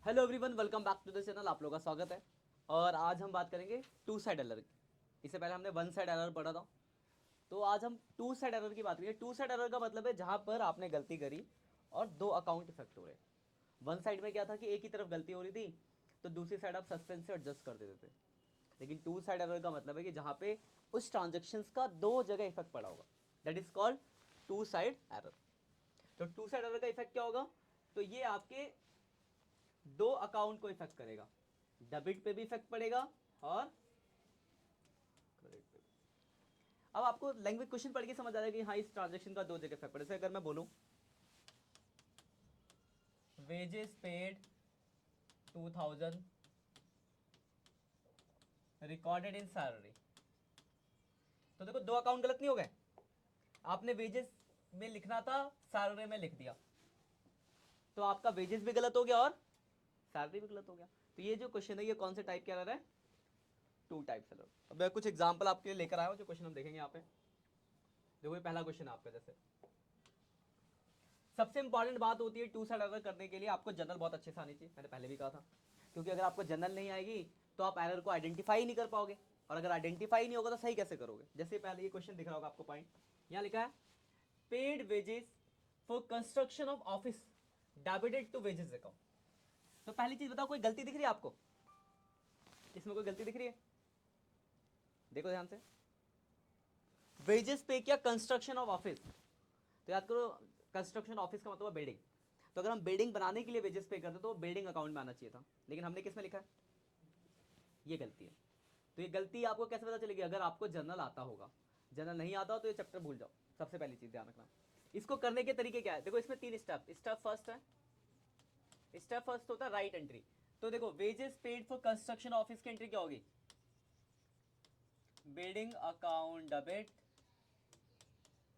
Hello everyone, welcome back to the channel. आप लोगों का स्वागत है। और आज हम बात करेंगे टू साइड एरर की। इससे पहले हमने वन साइड एरर पढ़ा था, तो आज हम टू साइड एरर की बात करेंगे। टू साइड एरर का मतलब है जहां पर आपने गलती करी और दो अकाउंट इफेक्ट हो रहे। वन साइड में क्या था कि एक ही तरफ गलती हो रही थी, तो दूसरी साइड आप सस्पेंस से एडजस्ट कर देते थे। लेकिन टू साइड एरर का मतलब है कि जहां पे उस ट्रांजेक्शन का दो जगह इफेक्ट पड़ा होगा, that is called two side error. तो टू साइड एरर का इफेक्ट क्या होगा? तो ये आपके दो अकाउंट को इफेक्ट करेगा। डेबिट पे भी इफेक्ट पड़ेगा और क्रेडिट पे भी। अब आपको लैंग्वेज क्वेश्चन पढ़ के समझ आ जाएगा कि हाँ, इस ट्रांजेक्शन का दो जगह इफेक्ट पड़े। जैसे अगर मैं बोलूं wages paid 2000 recorded in salary, तो देखो दो अकाउंट गलत नहीं हो गए। आपने वेजेस में लिखना था, सैलरी में लिख दिया, तो आपका वेजेस भी गलत हो गया और सैलरी भी गलत हो गया। तो ये जो क्वेश्चन है ये कौन से टाइप के एरर है? Two types error. अब मैं कुछ एग्जांपल आपके लिए लेकर आया हूं जो क्वेश्चन हम देखेंगे यहाँ पे। देखो ये पहला क्वेश्चन है आपका। जैसे सबसे इंपॉर्टेंट बात होती है टू साइड एरर करने के लिए आपको जनरल बहुत अच्छे से आनी चाहिए। मैंने पहले भी कहा था, क्योंकि अगर आपको जनरल नहीं आएगी तो आप एरर को आइडेंटिफाई नहीं कर पाओगे, और अगर आइडेंटिफाई नहीं होगा तो सही कैसे करोगे? जैसे पहले ये क्वेश्चन दिख रहा होगा आपको, पॉइंट यहाँ लिखा है paid wages for construction of office debited to wages account. तो पहली चीज बताओ, कोई गलती दिख रही है आपको? इसमें कोई गलती दिख रही है? देखो ध्यान से, वेजेस पे किया कंस्ट्रक्शन ऑफ ऑफिस, तो याद करो कंस्ट्रक्शन ऑफिस का मतलब बिल्डिंग। तो अगर हम बिल्डिंग बनाने के लिए वेजेस पे करते तो बिल्डिंग अकाउंट में आना चाहिए था, लेकिन हमने किस में लिखा है? ये गलती है। तो ये गलती आपको कैसे पता चलेगी? अगर आपको जर्नल आता होगा। जर्नल नहीं आता हो तो ये चैप्टर भूल जाओ। सबसे पहली चीज ध्यान रखना। इसको करने के तरीके क्या है? देखो इसमें तीन स्टेप। स्टेप फर्स्ट है, स्टेप फर्स्ट होता है राइट एंट्री। तो देखो wages paid for construction office की एंट्री क्या होगी? Building account debit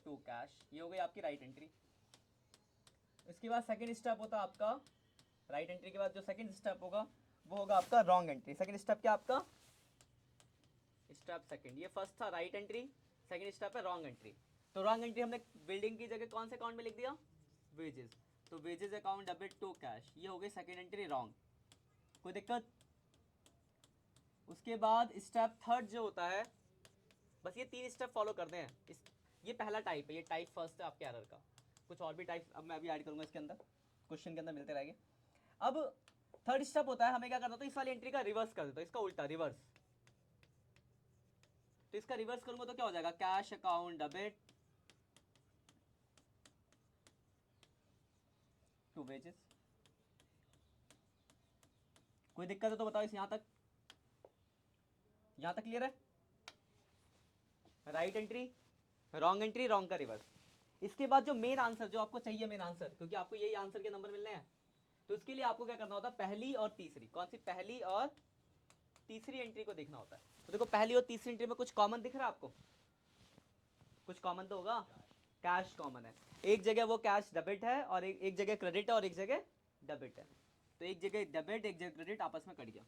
to cash, ये हो गई आपकी राइट एंट्री। इसके बाद सेकंड स्टेप होता है आपका, राइट एंट्री के बाद जो सेकंड स्टेप होगा वो होगा आपका रॉन्ग एंट्री। सेकंड स्टेप क्या आपका? Step second. ये फर्स्ट था राइट एंट्री, सेकंड स्टेप है रॉन्ग एंट्री। तो रॉन्ग एंट्री हमने बिल्डिंग की जगह कौन से अकाउंट में लिख दिया? वेजेस। तो wages account debit to cash, ये हो गई सेकंड एंट्री रॉन्ग। कोई दिक्कत? उसके बाद स्टेप थर्ड जो होता है, बस ये तीन स्टेप फॉलो करते हैं। ये पहला टाइप है, ये टाइप फर्स्ट है आपके एरर का। कुछ और भी टाइप अब मैं अभी ऐड करूंगा इसके अंदर, क्वेश्चन के अंदर मिलते रहेंगे। अब थर्ड स्टेप होता है, हमें क्या करना होता है? इस वाली एंट्री का रिवर्स कर देता हूं, इसका उल्टा रिवर्स। तो इसका रिवर्स करूंगा तो क्या हो जाएगा? Cash account debit to wages. कोई दिक्कत है तो बताओ। इस यहां तक क्लियर है? Right entry, wrong entry, wrong का रिवर्स। इसके बाद जो मेन आंसर जो आपको चाहिए, मेन आंसर, क्योंकि आपको यही आंसर के नंबर मिलने हैं, तो इसके लिए आपको क्या करना होता है? पहली और तीसरी, कौन सी? पहली और तीसरी एंट्री को देखना होता है। तो देखो पहली और तीसरी एंट्री में कुछ कॉमन दिख रहा है आपको? कुछ कॉमन तो होगा। कैश कॉमन है। एक जगह वो कैश डेबिट है और एक जगह क्रेडिट है और एक जगह डेबिट है। तो एक जगह डेबिट एक जगह क्रेडिट आपस में कट गया।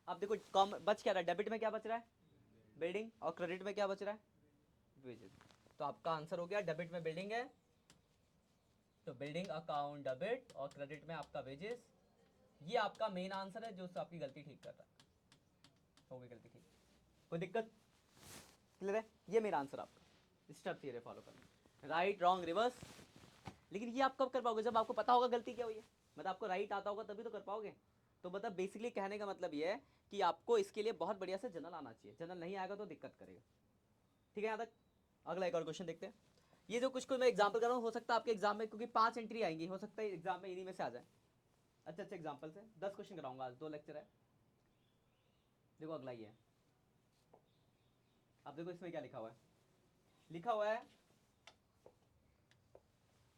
अब देखो कॉम बच क्या रहा है? डेबिट में क्या बच रहा है? बिल्डिंग। और क्रेडिट में क्या बच रहा है? वेजेस। तो आपका आंसर हो गया, डेबिट में बिल्डिंग है तो बिल्डिंग अकाउंट डेबिट, और क्रेडिट में आपका वेजेस। ये आपका मेन आंसर है जो आपकी गलती ठीक कर रहा है। हो गई गलती ठीक। कोई दिक्कत? क्लियर है? ये मेरा आंसर आपका। स्टेप ये फॉलो करना, राइट रॉन्ग रिवर्स। लेकिन ये आप कब कर पाओगे? जब आपको पता होगा गलती क्या हुई है। मतलब आपको राइट आता होगा तभी तो कर पाओगे। तो मतलब बेसिकली कहने का मतलब ये है कि आपको इसके लिए बहुत बढ़िया से जनरल आना चाहिए। जनरल नहीं आएगा तो दिक्कत करेगा। ठीक है यहाँ तक? अगला एक और क्वेश्चन देखते हैं। ये जो कुछ मैं एग्जाम्पल कर रहा हूँ, हो सकता है आपके एग्जाम में, क्योंकि 5 एंट्री आएंगी, हो सकता है एग्जाम में इन्हीं में से आ जाए। अच्छे अच्छे एग्जाम्पल से 10 क्वेश्चन कराऊंगा आज, 2 लेक्चर है। देखो अगला ये है। अब देखो इसमें क्या लिखा हुआ है। लिखा हुआ है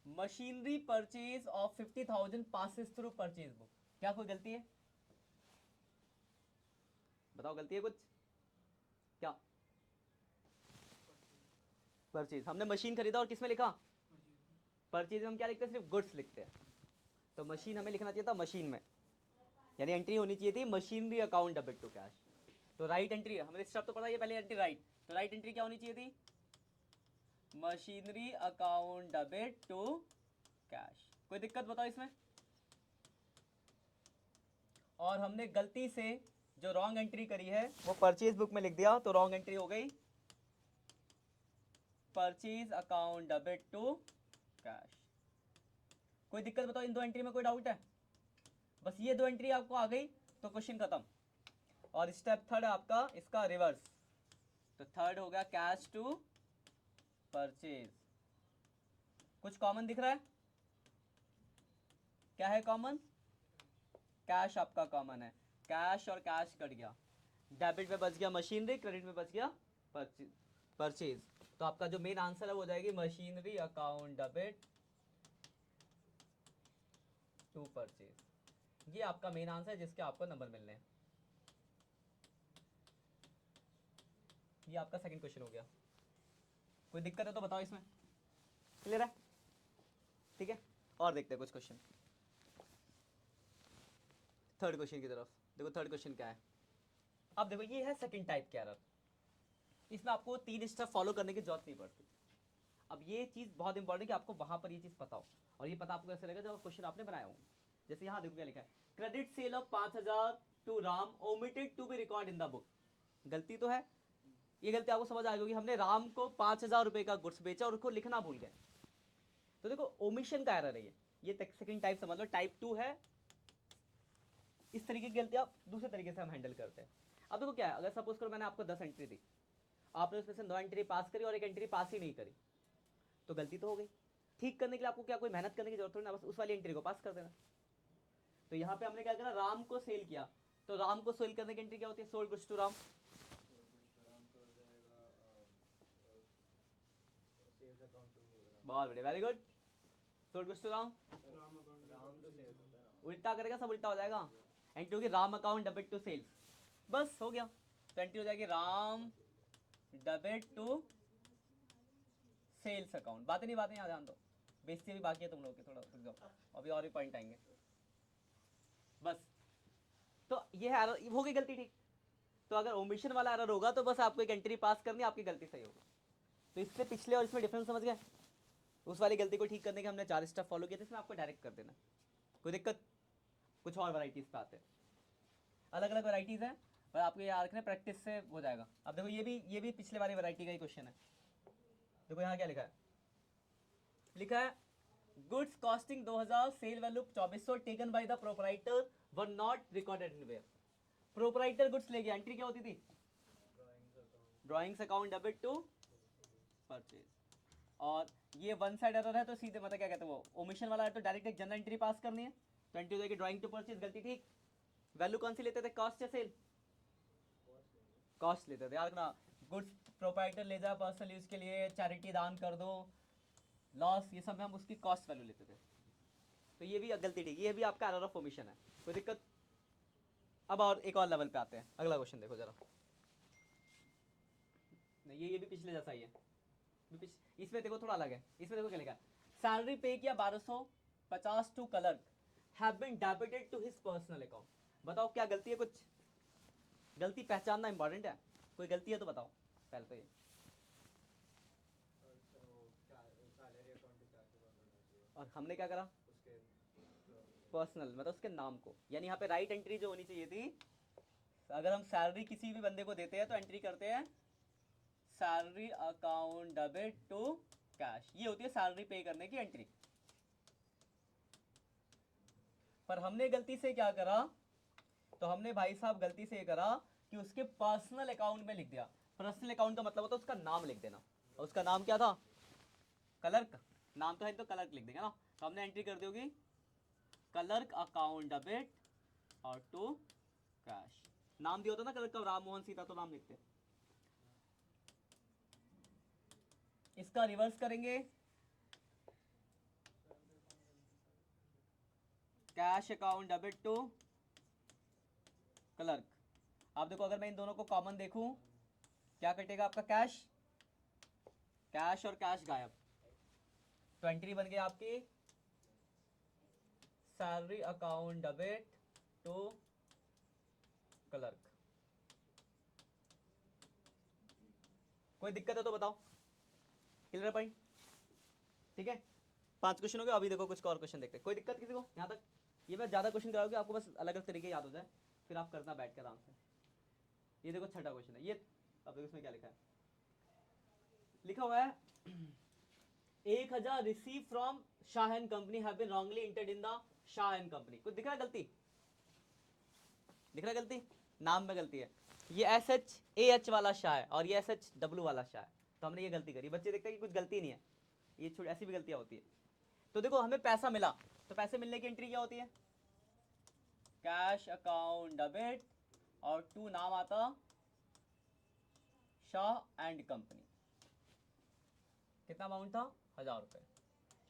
machinery purchase of 50,000 passes through purchase book. क्या कोई गलती है? बताओ गलती है कुछ? क्या? परचेज हमने मशीन खरीदा और किसमें लिखा? परचेज में हम क्या लिखते हैं? सिर्फ गुड्स लिखते हैं। तो मशीन हमें लिखना चाहिए था मशीन में, यानी एंट्री होनी चाहिए थी machinery account debit to cash. तो राइट एंट्री, हमने स्टेप तो पढ़ा, ये पहले एंट्री राइट। तो राइट एंट्री क्या होनी चाहिए थी? Machinery account debit to cash. कोई दिक्कत बताओ इसमें? और हमने गलती से जो रॉन्ग एंट्री करी है वो परचेज बुक में लिख दिया, तो रॉन्ग एंट्री हो गई purchase account debit to cash. कोई दिक्कत बताओ, इन दो एंट्री में कोई डाउट है? बस ये दो एंट्री आपको आ गई तो क्वेश्चन खत्म। और स्टेप थर्ड आपका इसका रिवर्स, तो थर्ड हो गया कैश टू परचेज। कुछ कॉमन दिख रहा है? क्या है कॉमन? कैश आपका कॉमन है, कैश और कैश कट गया, डेबिट में बच गया मशीनरी, क्रेडिट में बच गया परचेज। तो आपका जो मेन आंसर है वो हो जाएगी machinery account debit to purchase. ये आपका मेन आंसर है जिसके आपको नंबर मिलने हैं। ये आपका सेकंड क्वेश्चन हो गया। कोई दिक्कत है तो बताओ इसमें, क्लियर है? ठीक है, और देखते हैं कुछ क्वेश्चन थर्ड क्वेश्चन की तरफ। देखो थर्ड क्वेश्चन क्या है। अब देखो ये है सेकंड टाइप के एरर। इसमें आपको 3 स्टेप फॉलो करने की जरूरत नहीं पड़ती। अब ये चीज़ बहुत इंपॉर्टेंट है कि आपको वहां पर ये चीज़ पता हो, और ये पता आपको कैसे लगेगा जब क्वेश्चन आपने बनाया हो। जैसे यहाँ देखो क्या लिखा है, credit sale of 5000 to Ram omitted to be record in the book. गलती तो है, ये गलती आपको समझ आ गई, हमने राम को 5000 रुपए का गुड्स बेचा और उसको लिखना भूल गए। तो देखो ओमिशन का एरर है ये सेकंड टाइप समझ लो। टाइप 2 है, इस तरीके की गलती आप दूसरे तरीके से हम हैंडल करते हैं। अब देखो क्या है, अगर सपोज करो मैंने आपको 10 एंट्री दी, आपने उसमें से 9 एंट्री पास करी और एक एंट्री पास ही नहीं करी, तो गलती तो हो गई। ठीक करने के लिए आपको क्या कोई मेहनत करने की जरूरत ना, बस उस वाली एंट्री को पास कर देना। तो यहाँ पे हमने क्या करा, राम को सेल किया, तो राम को सेल करने की एंट्री क्या होती है, सोल्ड गुड्स टू राम। बहुत बढ़िया, very good. Sold goods to Ram, उल्टा करेगा सब उल्टा हो जाएगा। एंट्री होगी Ram account debit to sales, बस हो गया। तो एंट्री हो जाएगी Ram debit to sales account. बातें नहीं बातें यहाँ ध्यान दो, बेइज्जती भी बाकी है तुम लोग के, थोड़ा रुक जाओ, अभी और भी पॉइंट आएंगे। बस तो ये है एरर, हो गई गलती ठीक। तो अगर ओमिशन वाला एरर होगा तो बस आपको एक एंट्री पास करनी, आपकी गलती सही होगी। तो इससे पिछले और इसमें डिफरेंस समझ गए? उस वाली गलती को ठीक करने के हमने 4 स्टेप फॉलो किए थे, इसमें आपको डायरेक्ट कर देना, कोई दिक्कत? कुछ और वैराइटीज पे आते हैं, अलग अलग वैराइटीज हैं, पर आपको याद रखना प्रैक्टिस से हो जाएगा। अब देखो ये भी पिछले वाली वैरायटी का ही क्वेश्चन है। देखो यहाँ क्या लिखा है, लिखा है goods costing 2000 sale value 2400 taken by the proprietor were not recorded anywhere. Proprietor goods ले गया, एंट्री क्या होती थी, drawings account debit to purchase. और ये वन साइड एरर है तो सीधे मतलब क्या कहते हैं वो ओमिशन वाला है, तो डायरेक्ट एक जनरल एंट्री पास करनी है, तो एंट्री हो जाएगी ड्राइंग टू परचेज, गलती ठीक। वैल्यू कौन सी लेते थे, कॉस्ट या सेल? कॉस्ट लेते थे, याद रखना। गुड्स प्रोपराइटर ले जा पर्सनल यूज के लिए, चैरिटी दान कर दो, लॉस, ये सब में हम उसकी कॉस्ट वैल्यू लेते थे। तो ये भी गलती ठीक, ये भी आपका एरर ऑफ ओमिशन है, कोई दिक्कत? अब और एक और लेवल पे आते हैं, अगला क्वेश्चन देखो जरा। नहीं ये भी पिछले जैसा ही है, इसमें देखो थोड़ा अलग है। इसमें देखो क्या लिखा है, सैलरी पे किया 1250 to clerk have been debited to his personal account. बताओ क्या गलती है? कुछ गलती पहचानना इंपॉर्टेंट है, कोई गलती है तो बताओ पहले तो ये। और हमने क्या करा, पर्सनल मतलब उसके नाम को, यानी यहाँ पे राइट एंट्री जो होनी चाहिए थी, अगर हम सैलरी किसी भी बंदे को देते हैं तो एंट्री करते हैं salary account debit to cash, ये होती है सैलरी पे करने की एंट्री। पर हमने गलती से क्या करा, तो हमने भाई साहब गलती से ये करा कि उसके पर्सनल अकाउंट में लिख दिया। पर्सनल अकाउंट का मतलब होता है उसका नाम लिख देना, और उसका नाम क्या था, क्लर्क। नाम तो है तो क्लर्क लिख देंगे ना, तो हमने एंट्री कर दी होगी क्लर्क अकाउंट डेबिट और टू कैश। नाम दिया होता ना क्लर्क का, राम मोहन सीता, तो नाम लिखते। इसका रिवर्स करेंगे, cash account debit to clerk. आप देखो अगर मैं इन दोनों को कॉमन देखूं, क्या कटेगा आपका, कैश, कैश और कैश गायब, तो एंट्री बन गई आपकी salary account debit to clerk. कोई दिक्कत है तो बताओ, क्लियर पॉइंट? ठीक है, 5 क्वेश्चन हो गए, अभी देखो कुछ और क्वेश्चन देखते हैं। कोई दिक्कत किसी को यहाँ तक? ये मैं ज़्यादा क्वेश्चन कराऊंगी आपको, बस अलग अलग तरीके याद हो जाए, फिर आप करना बैठ कर आराम से। ये देखो छठा क्वेश्चन है ये, अब देखो इसमें क्या लिखा है, लिखा हुआ है 1000 receive from Shah and company have been wrongly entered in the Shah and company. कुछ दिख रहा है गलती, दिख रहा है गलती, नाम में गलती है। ये SHAH वाला शाह है और ये SHW वाला शाह है, तो हमने ये गलती करी। बच्चे देखते हैं कि कुछ गलती नहीं है, ये छोटी ऐसी भी गलतियां होती है। तो देखो हमें पैसा मिला, तो पैसे मिलने की एंट्री क्या होती है, कैश अकाउंट डेबिट और टू नाम आता शाह एंड कंपनी। कितना अमाउंट था, 1000 रुपये,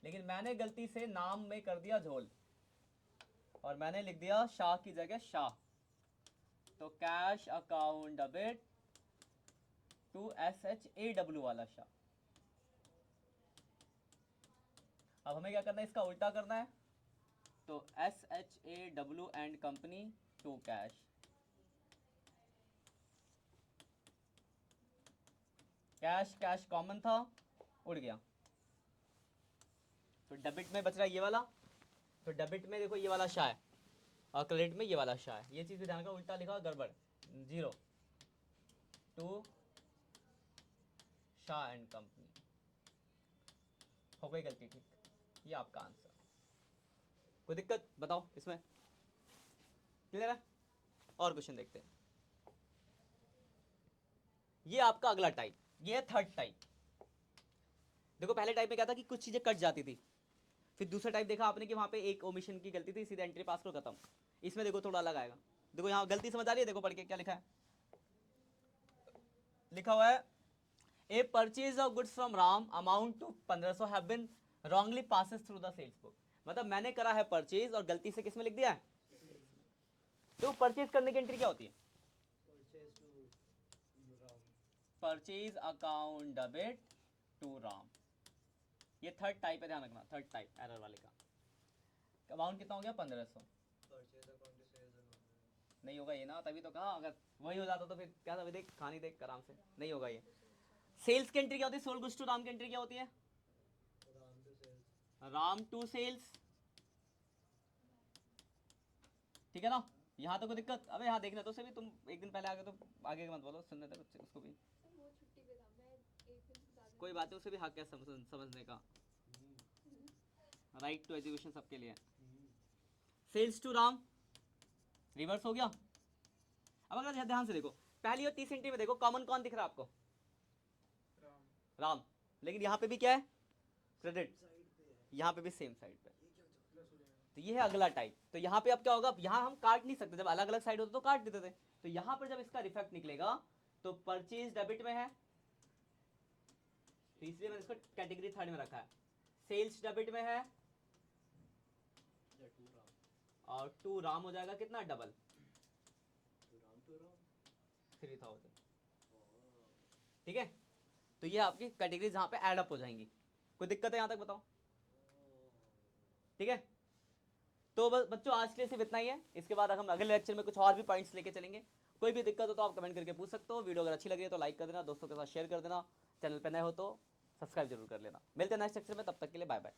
लेकिन मैंने गलती से नाम में कर दिया झोल और मैंने लिख दिया शाह की जगह शाह, तो cash account debit to SHAW वाला शाह। अब हमें क्या करना है, इसका उल्टा करना है, तो SHAW and company to cash. Cash cash common था, उड़ गया, तो डेबिट में बच रहा है ये वाला, तो डेबिट में देखो ये वाला शाह है और क्रेडिट में ये वाला शाह है। ये चीज़ ध्यान का, उल्टा लिखा गड़बड़, 0 टू शाह एंड कंपनी, हो गई गलती ठीक, ये आपका आंसर। कोई दिक्कत बताओ इसमें, क्लियर है? और क्वेश्चन देखते हैं। ये आपका अगला टाइप, ये है थर्ड टाइप। देखो पहले टाइप में क्या था कि कुछ चीजें कट जाती थी, फिर दूसरा टाइप देखा आपने कि वहां पे एक ओमिशन की गलती थी, सीधा एंट्री पास करो खत्म। इसमें देखो थोड़ा अलग आएगा, देखो यहाँ गलती समझ आ रही है, देखो पढ़ के क्या लिखा है, लिखा हुआ है a purchase of goods from Ram amount to 1500 have been wrongly passes through the sales book. मतलब मैंने करा है परचेज और गलती से किसमें लिख दिया है, तो परचेज करने की एंट्री क्या होती है, purchase account debit to Ram. ये थर्ड टाइप है, ध्यान रखना, थर्ड टाइप एरर वाले का। अमाउंट कितना हो गया, 1500। नहीं होगा ये ना, तभी तो कहा, अगर वही हो जाता तो फिर क्या था, देख कहानी देख आराम से, नहीं होगा ये। सेल्स की एंट्री क्या होती है, सोल्ड गुड्स टू राम की एंट्री क्या होती है, राम टू सेल्स, ठीक है ना। यहाँ तो कोई दिक्कत, अबे यहाँ देखना तो सभी, तुम एक दिन पहले आ गए तो आगे मत बोलो, सुनने तक उसको भी कोई बात है, उसे भी हक है समझने का, राइट टू एजुकेशन सबके लिए। सेल्स टू राम रिवर्स हो गया। अब अगर ध्यान से देखो पहली और तीसरी एंट्री में देखो कॉमन कौन दिख रहा है आपको, राम, लेकिन यहाँ पे भी क्या है, क्रेडिट, यहाँ पे भी सेम साइड पे, तो ये है अगला टाइप। तो यहाँ पे अब क्या होगा, यहाँ हम काट नहीं सकते, जब अलग अलग साइड होते तो काट देते थे, तो यहाँ पर जब इसका रिफेक्ट निकलेगा तो परचेज डेबिट में है, तो इसलिए मैंने इसको कैटेगरी थर्ड में रखा है। सेल्स डेबिट में है और टू राम हो जाएगा कितना, डबल 3000, ठीक है। तो ये आपकी कैटेगरी जहां पे ऐड अप हो जाएंगी। कोई दिक्कत है यहां तक बताओ, ठीक है। तो बस बच्चों आज के लिए सिर्फ इतना ही है, इसके बाद हम अगले लेक्चर में कुछ और भी पॉइंट्स लेके चलेंगे। कोई भी दिक्कत हो तो आप कमेंट करके पूछ सकते हो। वीडियो अगर अच्छी लगी है तो लाइक कर देना, दोस्तों के साथ शेयर कर देना, चैनल पर नए हो तो सब्सक्राइब जरूर कर लेना। मिलते हैं नेक्स्ट लेक्चर में, तब तक के लिए बाय बाय।